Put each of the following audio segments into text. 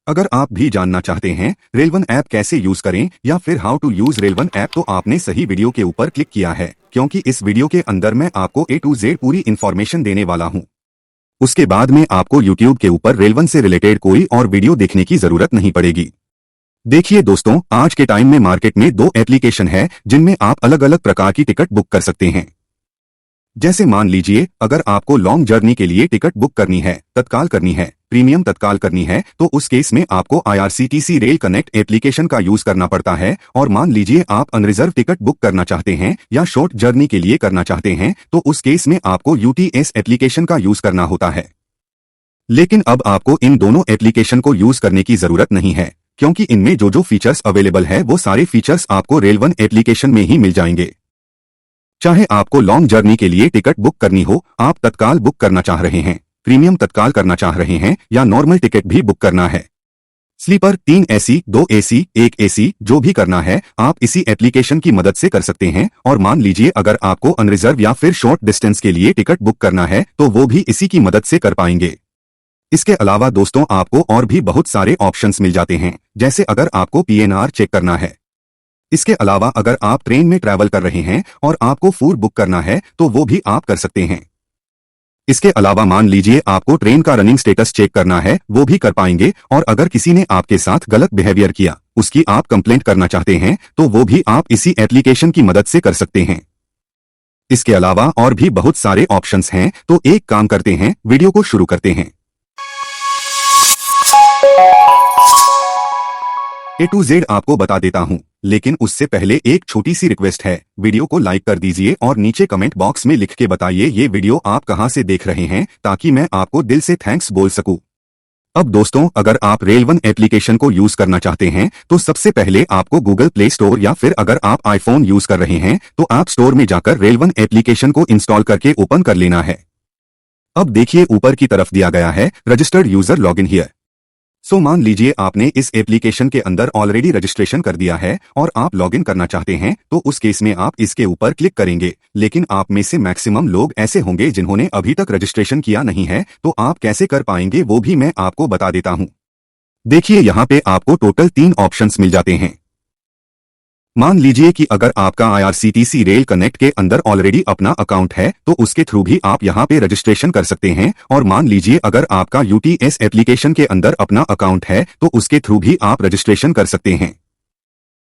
अगर आप भी जानना चाहते हैं रेलवन ऐप कैसे यूज करें या फिर हाउ टू यूज रेलवन ऐप तो आपने सही वीडियो के ऊपर क्लिक किया है, क्योंकि इस वीडियो के अंदर मैं आपको A to Z पूरी इन्फॉर्मेशन देने वाला हूं। उसके बाद में आपको YouTube के ऊपर रेलवन से रिलेटेड कोई और वीडियो देखने की जरूरत नहीं पड़ेगी। देखिए दोस्तों, आज के टाइम में मार्केट में दो एप्लीकेशन है जिनमें आप अलग अलग प्रकार की टिकट बुक कर सकते हैं। जैसे मान लीजिए, अगर आपको लॉन्ग जर्नी के लिए टिकट बुक करनी है, तत्काल करनी है, प्रीमियम तत्काल करनी है, तो उस केस में आपको IRCTC रेल कनेक्ट एप्लीकेशन का यूज करना पड़ता है। और मान लीजिए आप अनरिजर्व टिकट बुक करना चाहते हैं या शॉर्ट जर्नी के लिए करना चाहते हैं, तो उस केस में आपको UTS एप्लीकेशन का यूज करना होता है। लेकिन अब आपको इन दोनों एप्लीकेशन को यूज करने की जरूरत नहीं है, क्योंकि इनमें जो जो फीचर्स अवेलेबल है वो सारे फीचर्स आपको रेलवन एप्लीकेशन में ही मिल जाएंगे। चाहे आपको लॉन्ग जर्नी के लिए टिकट बुक करनी हो, आप तत्काल बुक करना चाह रहे हैं, प्रीमियम तत्काल करना चाह रहे हैं या नॉर्मल टिकट भी बुक करना है, स्लीपर 3 AC 2 AC 1 AC जो भी करना है आप इसी एप्लीकेशन की मदद से कर सकते हैं। और मान लीजिए अगर आपको अनरिजर्व या फिर शॉर्ट डिस्टेंस के लिए टिकट बुक करना है तो वो भी इसी की मदद से कर पाएंगे। इसके अलावा दोस्तों आपको और भी बहुत सारे ऑप्शंस मिल जाते हैं, जैसे अगर आपको PNR चेक करना है। इसके अलावा अगर आप ट्रेन में ट्रैवल कर रहे हैं और आपको फूड बुक करना है तो वो भी आप कर सकते हैं। इसके अलावा मान लीजिए आपको ट्रेन का रनिंग स्टेटस चेक करना है, वो भी कर पाएंगे। और अगर किसी ने आपके साथ गलत बिहेवियर किया, उसकी आप कंप्लेंट करना चाहते हैं, तो वो भी आप इसी एप्लीकेशन की मदद से कर सकते हैं। इसके अलावा और भी बहुत सारे ऑप्शंस हैं, तो एक काम करते हैं, वीडियो को शुरू करते हैं। A to Z आपको बता देता हूं, लेकिन उससे पहले एक छोटी सी रिक्वेस्ट है, वीडियो को लाइक कर दीजिए और नीचे कमेंट बॉक्स में लिख के बताइए ये वीडियो आप कहां से देख रहे हैं, ताकि मैं आपको दिल से थैंक्स बोल सकूं। अब दोस्तों, अगर आप रेलवन एप्लीकेशन को यूज करना चाहते हैं तो सबसे पहले आपको गूगल प्ले स्टोर या फिर अगर आप आईफोन यूज कर रहे हैं तो ऐप स्टोर में जाकर रेलवन एप्लीकेशन को इंस्टॉल करके ओपन कर लेना है। अब देखिए ऊपर की तरफ दिया गया है रजिस्टर्ड यूजर लॉगिन हियर। सो मान लीजिए आपने इस एप्लीकेशन के अंदर ऑलरेडी रजिस्ट्रेशन कर दिया है और आप लॉगिन करना चाहते हैं, तो उस केस में आप इसके ऊपर क्लिक करेंगे। लेकिन आप में से मैक्सिमम लोग ऐसे होंगे जिन्होंने अभी तक रजिस्ट्रेशन किया नहीं है, तो आप कैसे कर पाएंगे वो भी मैं आपको बता देता हूं। देखिए यहाँ पे आपको टोटल 3 ऑप्शंस मिल जाते हैं। मान लीजिए कि अगर आपका IRCTC रेल कनेक्ट के अंदर ऑलरेडी अपना अकाउंट है तो उसके थ्रू भी आप यहाँ पे रजिस्ट्रेशन कर सकते हैं। और मान लीजिए अगर आपका UTS एप्लीकेशन के अंदर अपना अकाउंट है तो उसके थ्रू भी आप रजिस्ट्रेशन कर सकते हैं।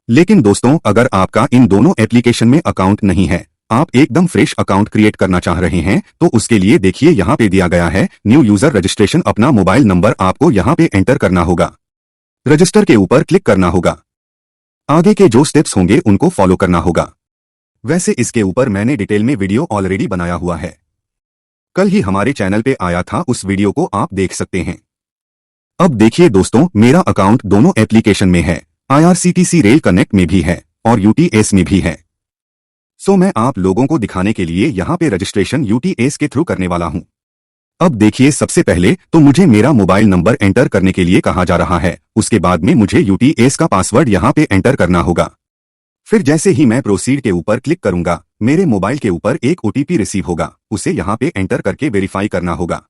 लेकिन दोस्तों, अगर आपका इन दोनों एप्लीकेशन में अकाउंट नहीं है, आप एकदम फ्रेश अकाउंट क्रिएट करना चाह रहे हैं, तो उसके लिए देखिए यहाँ पे दिया गया है न्यू यूजर रजिस्ट्रेशन। अपना मोबाइल नंबर आपको यहाँ पे एंटर करना होगा, रजिस्टर के ऊपर क्लिक करना होगा, आगे के जो स्टेप्स होंगे उनको फॉलो करना होगा। वैसे इसके ऊपर मैंने डिटेल में वीडियो ऑलरेडी बनाया हुआ है, कल ही हमारे चैनल पे आया था, उस वीडियो को आप देख सकते हैं। अब देखिए दोस्तों, मेरा अकाउंट दोनों एप्लीकेशन में है, IRCTC रेल कनेक्ट में भी है और UTS में भी है। सो मैं आप लोगों को दिखाने के लिए यहाँ पे रजिस्ट्रेशन UTS के थ्रू करने वाला हूँ। अब देखिए, सबसे पहले तो मुझे मेरा मोबाइल नंबर एंटर करने के लिए कहा जा रहा है। उसके बाद में मुझे UTS का पासवर्ड यहाँ पे एंटर करना होगा। फिर जैसे ही मैं प्रोसीड के ऊपर क्लिक करूंगा, मेरे मोबाइल के ऊपर एक OTP रिसीव होगा, उसे यहाँ पे एंटर करके वेरीफाई करना होगा।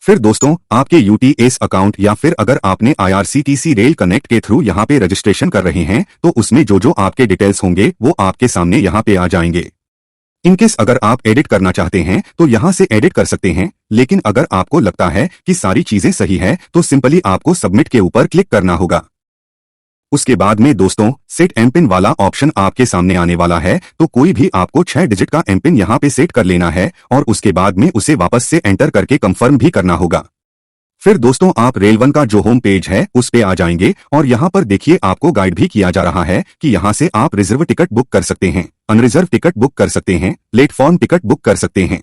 फिर दोस्तों, आपके UTS अकाउंट या फिर अगर आपने IRCTC रेल कनेक्ट के थ्रू यहाँ पे रजिस्ट्रेशन कर रहे हैं तो उसमें जो जो आपके डिटेल्स होंगे वो आपके सामने यहाँ पे आ जाएंगे। इनकेस अगर आप एडिट करना चाहते हैं तो यहाँ से एडिट कर सकते हैं, लेकिन अगर आपको लगता है कि सारी चीजें सही है तो सिंपली आपको सबमिट के ऊपर क्लिक करना होगा। उसके बाद में दोस्तों, सेट एमपिन वाला ऑप्शन आपके सामने आने वाला है, तो कोई भी आपको 6 डिजिट का एमपिन यहाँ पे सेट कर लेना है और उसके बाद में उसे वापस से एंटर करके कंफर्म भी करना होगा। फिर दोस्तों, आप रेलवन का जो होम पेज है उस पे आ जाएंगे और यहाँ पर देखिए आपको गाइड भी किया जा रहा है कि यहाँ से आप रिजर्व टिकट बुक कर सकते हैं, अनरिजर्व टिकट बुक कर सकते हैं, प्लेटफॉर्म टिकट बुक कर सकते हैं।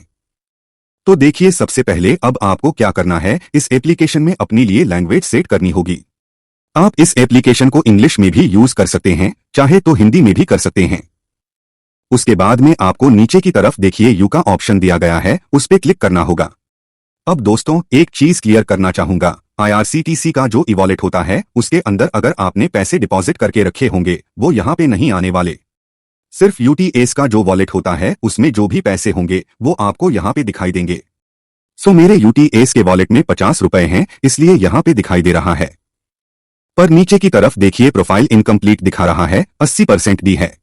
तो देखिए, सबसे पहले अब आपको क्या करना है, इस एप्लीकेशन में अपने लिए लैंग्वेज सेट करनी होगी। आप इस एप्लीकेशन को इंग्लिश में भी यूज कर सकते हैं, चाहे तो हिंदी में भी कर सकते हैं। उसके बाद में आपको नीचे की तरफ देखिए यू का ऑप्शन दिया गया है, उस पे क्लिक करना होगा। अब दोस्तों, एक चीज क्लियर करना चाहूंगा, IRCTC का जो ई-वॉलेट होता है उसके अंदर अगर आपने पैसे डिपॉजिट करके रखे होंगे वो यहाँ पे नहीं आने वाले। सिर्फ UTS का जो वॉलेट होता है उसमें जो भी पैसे होंगे वो आपको यहाँ पे दिखाई देंगे। सो मेरे UTS के वॉलेट में 50 रुपए हैं, इसलिए यहाँ पे दिखाई दे रहा है। पर नीचे की तरफ देखिए प्रोफाइल इनकम्प्लीट दिखा रहा है, 80% दी है।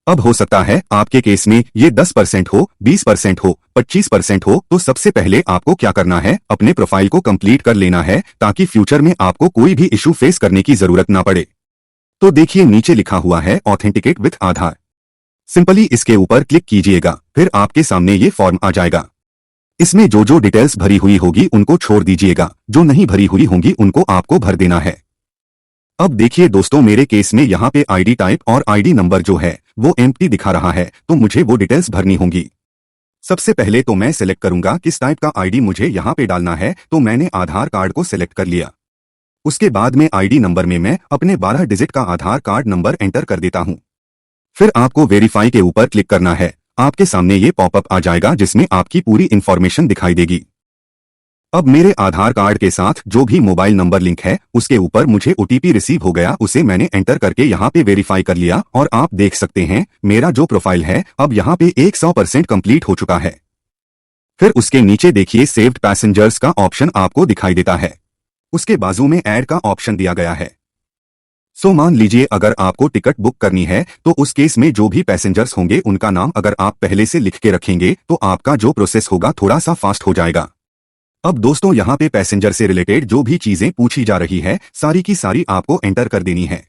अब हो सकता है आपके केस में ये 10% हो, 20% हो, 25% हो, तो सबसे पहले आपको क्या करना है, अपने प्रोफाइल को कंप्लीट कर लेना है ताकि फ्यूचर में आपको कोई भी इशू फेस करने की जरूरत ना पड़े। तो देखिए नीचे लिखा हुआ है ऑथेंटिकेट विथ आधार। सिंपली इसके ऊपर क्लिक कीजिएगा, फिर आपके सामने ये फॉर्म आ जाएगा। इसमें जो जो डिटेल्स भरी हुई होगी उनको छोड़ दीजिएगा, जो नहीं भरी हुई होंगी उनको आपको भर देना है। अब देखिए दोस्तों, मेरे केस में यहाँ पे आईडी टाइप और आईडी नंबर जो है वो एम्प्टी दिखा रहा है, तो मुझे वो डिटेल्स भरनी होंगी। सबसे पहले तो मैं सिलेक्ट करूंगा किस टाइप का आईडी मुझे यहाँ पे डालना है, तो मैंने आधार कार्ड को सिलेक्ट कर लिया। उसके बाद में आईडी नंबर में मैं अपने 12 डिजिट का आधार कार्ड नंबर एंटर कर देता हूं। फिर आपको वेरीफाई के ऊपर क्लिक करना है। आपके सामने ये पॉपअप आ जाएगा जिसमें आपकी पूरी इंफॉर्मेशन दिखाई देगी। अब मेरे आधार कार्ड के साथ जो भी मोबाइल नंबर लिंक है उसके ऊपर मुझे ओटीपी रिसीव हो गया, उसे मैंने एंटर करके यहाँ पे वेरीफाई कर लिया और आप देख सकते हैं मेरा जो प्रोफाइल है अब यहाँ पे 100% कंप्लीट हो चुका है। फिर उसके नीचे देखिए सेव्ड पैसेंजर्स का ऑप्शन आपको दिखाई देता है। उसके बाजू में ऐड का ऑप्शन दिया गया है। सो मान लीजिए अगर आपको टिकट बुक करनी है तो उस केस में जो भी पैसेंजर्स होंगे उनका नाम अगर आप पहले से लिख के रखेंगे तो आपका जो प्रोसेस होगा थोड़ा सा फास्ट हो जाएगा। अब दोस्तों यहाँ पे पैसेंजर से रिलेटेड जो भी चीजें पूछी जा रही है सारी की सारी आपको एंटर कर देनी है।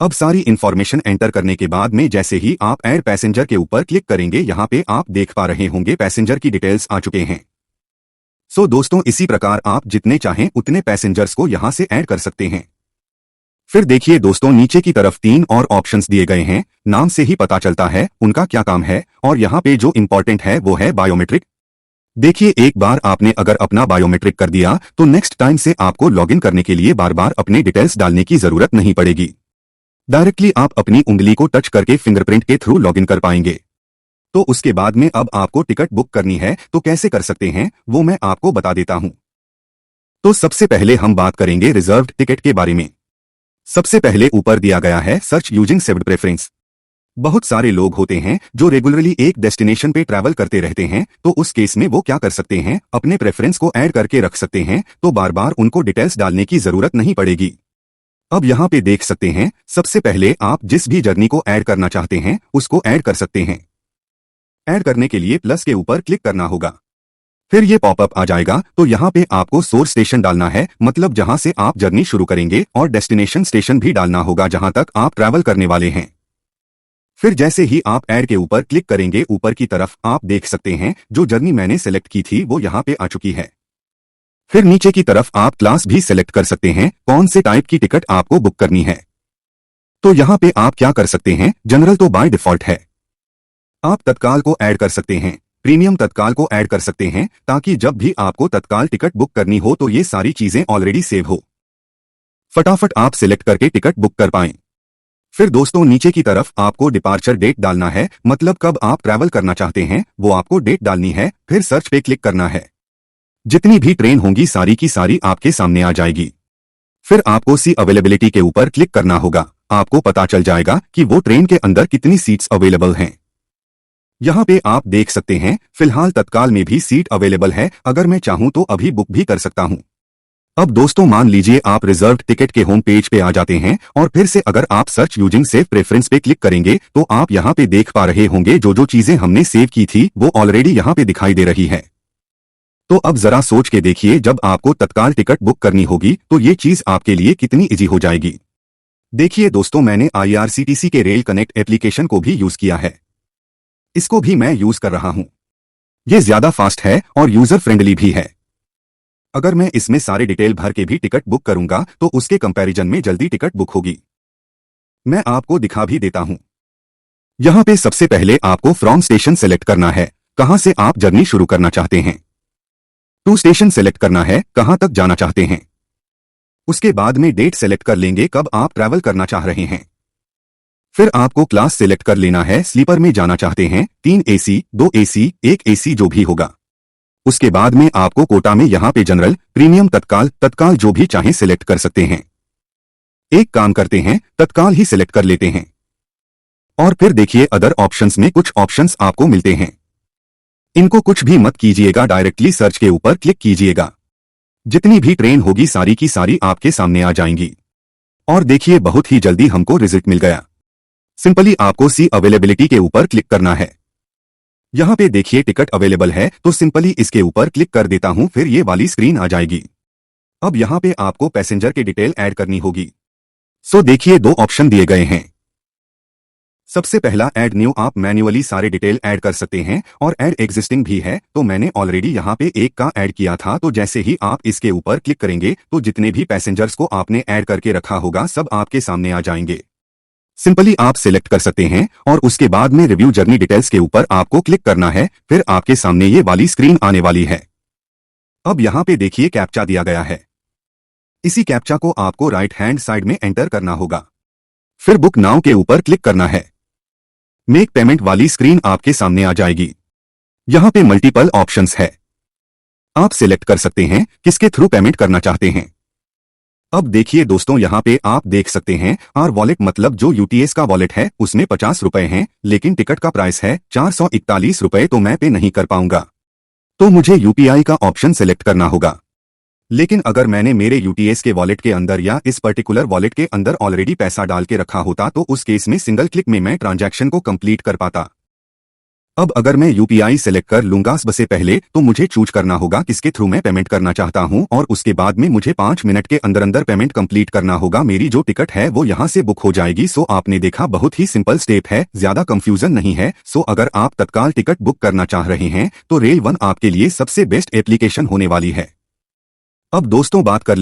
अब सारी इंफॉर्मेशन एंटर करने के बाद में जैसे ही आप ऐड पैसेंजर के ऊपर क्लिक करेंगे यहाँ पे आप देख पा रहे होंगे पैसेंजर की डिटेल्स आ चुके हैं। सो दोस्तों इसी प्रकार आप जितने चाहें उतने पैसेंजर्स को यहाँ से ऐड कर सकते हैं। फिर देखिए दोस्तों नीचे की तरफ 3 और ऑप्शंस दिए गए हैं। नाम से ही पता चलता है उनका क्या काम है, और यहाँ पे जो इंपॉर्टेंट है वो है बायोमेट्रिक। देखिए एक बार आपने अगर अपना बायोमेट्रिक कर दिया तो नेक्स्ट टाइम से आपको लॉगिन करने के लिए बार बार अपने डिटेल्स डालने की जरूरत नहीं पड़ेगी। डायरेक्टली आप अपनी उंगली को टच करके फिंगरप्रिंट के थ्रू लॉगिन कर पाएंगे। तो उसके बाद में अब आपको टिकट बुक करनी है तो कैसे कर सकते हैं वो मैं आपको बता देता हूं। तो सबसे पहले हम बात करेंगे रिजर्व्ड टिकट के बारे में। सबसे पहले ऊपर दिया गया है सर्च यूजिंग सेव्ड प्रेफरेंस। बहुत सारे लोग होते हैं जो रेगुलरली एक डेस्टिनेशन पे ट्रैवल करते रहते हैं, तो उस केस में वो क्या कर सकते हैं, अपने प्रेफरेंस को ऐड करके रख सकते हैं, तो बार बार उनको डिटेल्स डालने की जरूरत नहीं पड़ेगी। अब यहाँ पे देख सकते हैं सबसे पहले आप जिस भी जर्नी को ऐड करना चाहते हैं उसको ऐड कर सकते हैं। ऐड करने के लिए प्लस के ऊपर क्लिक करना होगा। फिर ये पॉपअप आ जाएगा, तो यहाँ पे आपको सोर्स स्टेशन डालना है, मतलब जहां से आप जर्नी शुरू करेंगे, और डेस्टिनेशन स्टेशन भी डालना होगा जहां तक आप ट्रैवल करने वाले हैं। फिर जैसे ही आप ऐड के ऊपर क्लिक करेंगे ऊपर की तरफ आप देख सकते हैं जो जर्नी मैंने सेलेक्ट की थी वो यहाँ पे आ चुकी है। फिर नीचे की तरफ आप क्लास भी सेलेक्ट कर सकते हैं, कौन से टाइप की टिकट आपको बुक करनी है। तो यहाँ पे आप क्या कर सकते हैं, जनरल तो बाय डिफॉल्ट है। आप तत्काल को ऐड कर सकते हैं, प्रीमियम तत्काल को ऐड कर सकते हैं, ताकि जब भी आपको तत्काल टिकट बुक करनी हो तो ये सारी चीजें ऑलरेडी सेव हो, फटाफट आप सिलेक्ट करके टिकट बुक कर पाएं। फिर दोस्तों नीचे की तरफ आपको डिपार्चर डेट डालना है, मतलब कब आप ट्रैवल करना चाहते हैं वो आपको डेट डालनी है। फिर सर्च पे क्लिक करना है, जितनी भी ट्रेन होंगी सारी की सारी आपके सामने आ जाएगी। फिर आपको सी अवेलेबिलिटी के ऊपर क्लिक करना होगा, आपको पता चल जाएगा कि वो ट्रेन के अंदर कितनी सीट्स अवेलेबल हैं। यहाँ पे आप देख सकते हैं फिलहाल तत्काल में भी सीट अवेलेबल है, अगर मैं चाहूं तो अभी बुक भी कर सकता हूं। अब दोस्तों मान लीजिए आप रिजर्व्ड टिकट के होम पेज पे आ जाते हैं और फिर से अगर आप सर्च यूजिंग सेव प्रेफरेंस पे क्लिक करेंगे तो आप यहाँ पे देख पा रहे होंगे जो जो चीजें हमने सेव की थी वो ऑलरेडी यहाँ पे दिखाई दे रही है। तो अब जरा सोच के देखिए जब आपको तत्काल टिकट बुक करनी होगी तो ये चीज आपके लिए कितनी इजी हो जाएगी। देखिए दोस्तों मैंने IRCTC के रेल कनेक्ट एप्लीकेशन को भी यूज किया है, इसको भी मैं यूज कर रहा हूं। ये ज्यादा फास्ट है और यूजर फ्रेंडली भी है। अगर मैं इसमें सारे डिटेल भर के भी टिकट बुक करूंगा तो उसके कंपैरिजन में जल्दी टिकट बुक होगी। मैं आपको दिखा भी देता हूं। यहां पे सबसे पहले आपको फ्रॉम स्टेशन सेलेक्ट करना है, कहां से आप जर्नी शुरू करना चाहते हैं। टू स्टेशन सेलेक्ट करना है, कहां तक जाना चाहते हैं। उसके बाद में डेट सेलेक्ट कर लेंगे कब आप ट्रैवल करना चाह रहे हैं। फिर आपको क्लास सेलेक्ट कर लेना है, स्लीपर में जाना चाहते हैं, 3 AC, 2 AC, 1 AC जो भी होगा। उसके बाद में आपको कोटा में यहाँ पे जनरल, प्रीमियम, तत्काल जो भी चाहें सिलेक्ट कर सकते हैं। एक काम करते हैं तत्काल ही सिलेक्ट कर लेते हैं। और फिर देखिए अदर ऑप्शंस में कुछ ऑप्शंस आपको मिलते हैं, इनको कुछ भी मत कीजिएगा, डायरेक्टली सर्च के ऊपर क्लिक कीजिएगा। जितनी भी ट्रेन होगी सारी की सारी आपके सामने आ जाएंगी। और देखिए बहुत ही जल्दी हमको रिजल्ट मिल गया। सिंपली आपको सी अवेलेबिलिटी के ऊपर क्लिक करना है। यहाँ पे देखिए टिकट अवेलेबल है, तो सिंपली इसके ऊपर क्लिक कर देता हूँ, फिर ये वाली स्क्रीन आ जाएगी। अब यहाँ पे आपको पैसेंजर के डिटेल ऐड करनी होगी। सो देखिए दो ऑप्शन दिए गए हैं। सबसे पहला ऐड न्यू, आप मैन्युअली सारे डिटेल ऐड कर सकते हैं, और ऐड एग्जिस्टिंग भी है, तो मैंने ऑलरेडी यहाँ पे एक का ऐड किया था। तो जैसे ही आप इसके ऊपर क्लिक करेंगे तो जितने भी पैसेंजर्स को आपने ऐड करके रखा होगा सब आपके सामने आ जाएंगे। सिंपली आप सिलेक्ट कर सकते हैं और उसके बाद में रिव्यू जर्नी डिटेल्स के ऊपर आपको क्लिक करना है, फिर आपके सामने ये वाली स्क्रीन आने वाली है। अब यहाँ पे देखिए कैप्चा दिया गया है। इसी कैप्चा को आपको राइट हैंड साइड में एंटर करना होगा, फिर बुक नाउ के ऊपर क्लिक करना है। मेक पेमेंट वाली स्क्रीन आपके सामने आ जाएगी। यहाँ पे मल्टीपल ऑप्शंस है, आप सिलेक्ट कर सकते हैं किसके थ्रू पेमेंट करना चाहते हैं। अब देखिए दोस्तों यहाँ पे आप देख सकते हैं आर वॉलेट मतलब जो यूटीएस का वॉलेट है उसमें 50 रुपए हैं, लेकिन टिकट का प्राइस है 441 रुपए, तो मैं पे नहीं कर पाऊंगा, तो मुझे यूपीआई का ऑप्शन सिलेक्ट करना होगा। लेकिन अगर मैंने मेरे यूटीएस के वॉलेट के अंदर या इस पर्टिकुलर वॉलेट के अंदर ऑलरेडी पैसा डाल के रखा होता तो उस केस में सिंगल क्लिक में मैं ट्रांजैक्शन को कंप्लीट कर पाता। अब अगर मैं यूपीआई सेलेक्ट कर लूंगा सबसे पहले, तो मुझे चूज करना होगा किसके थ्रू मैं पेमेंट करना चाहता हूं, और उसके बाद में मुझे 5 मिनट के अंदर अंदर पेमेंट कंप्लीट करना होगा। मेरी जो टिकट है वो यहां से बुक हो जाएगी। सो आपने देखा बहुत ही सिंपल स्टेप है, ज्यादा कंफ्यूजन नहीं है। सो अगर आप तत्काल टिकट बुक करना चाह रहे हैं तो रेल वन आपके लिए सबसे बेस्ट एप्लीकेशन होने वाली है। अब दोस्तों बात कर